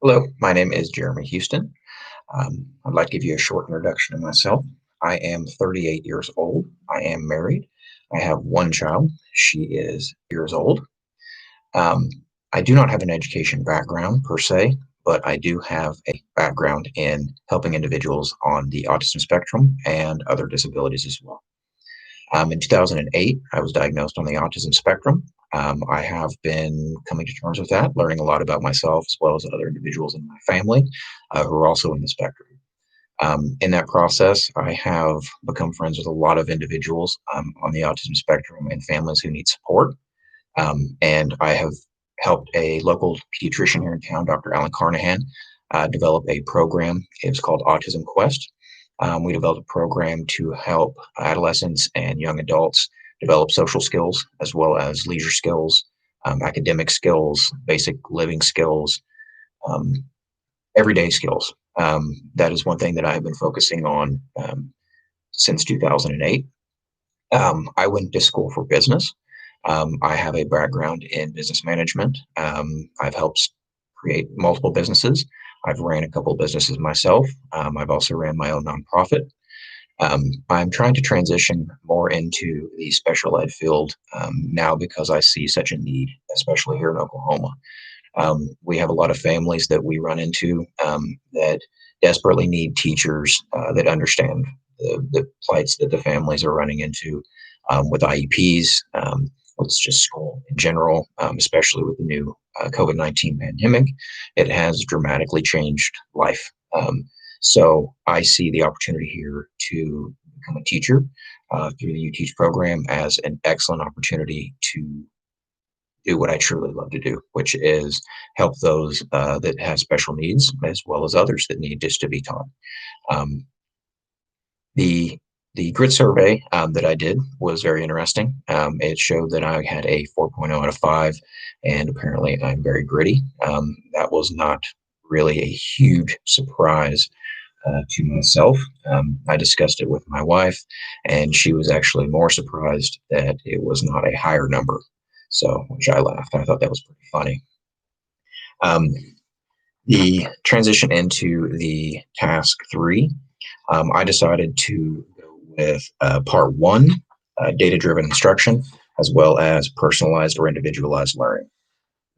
Hello, my name is Jeremy Huston. I'd like to give you a short introduction of myself. I am 38 years old. I am married. I have one child. She is years old. Um, I do not have an education background per se, but I do have a background in helping individuals on the autism spectrum and other disabilities as well. In 2008, I was diagnosed on the autism spectrum. I have been coming to terms with that, learning a lot about myself as well as other individuals in my family who are also in the spectrum. In that process, I have become friends with a lot of individuals on the autism spectrum and families who need support. And I have helped a local pediatrician here in town, Dr. Alan Carnahan, develop a program. It's called Autism Quest. We developed a program to help adolescents and young adults develop social skills as well as leisure skills, academic skills, basic living skills, um, everyday skills. That is one thing that I have been focusing on since 2008. I went to school for business. I have a background in business management. I've helped create multiple businesses. I've ran a couple of businesses myself. I've also ran my own nonprofit. I'm trying to transition more into the special ed field now because I see such a need, especially here in Oklahoma. We have a lot of families that we run into that desperately need teachers that understand the plights that the families are running into with IEPs. It's just school in general, especially with the new COVID-19 pandemic. It has dramatically changed life. So I see the opportunity here to become a teacher through the UTEACH program as an excellent opportunity to do what I truly love to do, which is help those that have special needs as well as others that need just to be taught. Um, the the grit survey that I did was very interesting. It showed that I had a 4.0 out of 5, and apparently I'm very gritty. That was not really a huge surprise to myself. I discussed it with my wife, and she was actually more surprised that it was not a higher number. So, which I laughed. I thought that was pretty funny. Um, the transition into the task 3, I decided to go with part 1, data driven instruction, as well as personalized or individualized learning.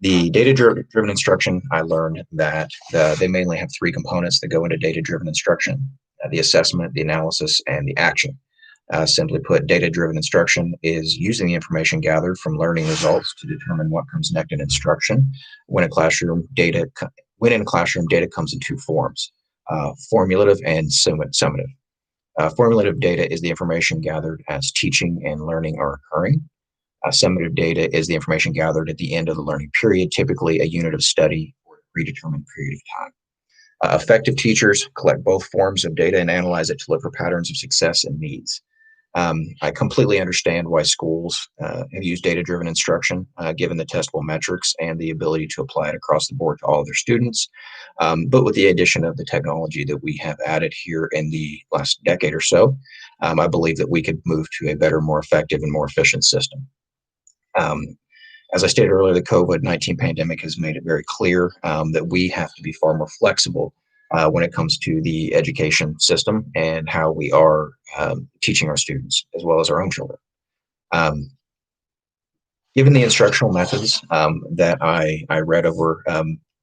The data driven instruction, I learned that they mainly have 3 components that go into data driven instruction: the assessment, the analysis, and the action. Simply put, data driven instruction is using the information gathered from learning results to determine what comes next in instruction. When, a classroom data, when in a classroom, data comes in 2 forms: formulative and summative. Formulative data is the information gathered as teaching and learning are occurring. Summative data is the information gathered at the end of the learning period, typically a unit of study or a predetermined period of time. Effective teachers collect both forms of data and analyze it to look for patterns of success and needs. I completely understand why schools have used data-driven instruction, given the testable metrics and the ability to apply it across the board to all of their students. But with the addition of the technology that we have added here in the last decade or so, I believe that we could move to a better, more effective, and more efficient system. Um, as I stated earlier, the COVID-19 pandemic has made it very clear that we have to be far more flexible when it comes to the education system and how we are teaching our students as well as our own children. Um, Given the instructional methods that I read over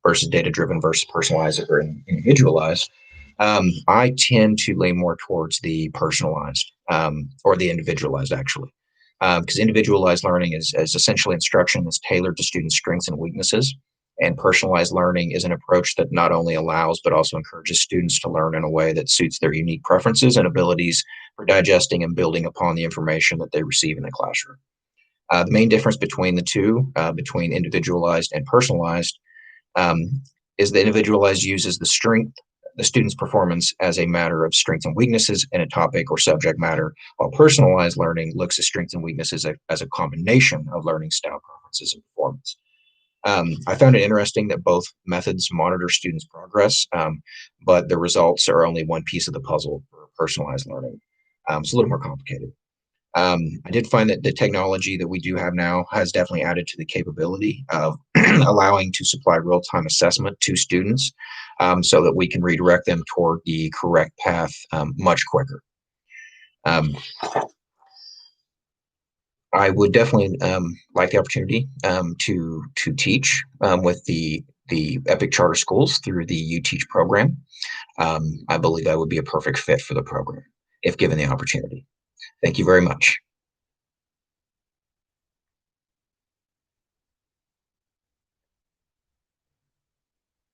versus data-driven versus personalized or individualized, I tend to lean more towards the personalized or the individualized, actually. Because individualized learning is essentially instruction that's tailored to students' strengths and weaknesses. And personalized learning is an approach that not only allows, but also encourages students to learn in a way that suits their unique preferences and abilities for digesting and building upon the information that they receive in the classroom. The main difference between the two, between individualized and personalized, um, is that individualized uses the student's performance as a matter of strengths and weaknesses in a topic or subject matter, while personalized learning looks at strengths and weaknesses as a combination of learning style preferences and performance. I found it interesting that both methods monitor students' progress, but the results are only one piece of the puzzle for personalized learning. It's a little more complicated. I did find that the technology that we do have now has definitely added to the capability of allowing to supply real-time assessment to students so that we can redirect them toward the correct path much quicker. Um, I would definitely like the opportunity to teach with the Epic Charter Schools through the UTEACH program. I believe I would be a perfect fit for the program if given the opportunity. Thank you very much.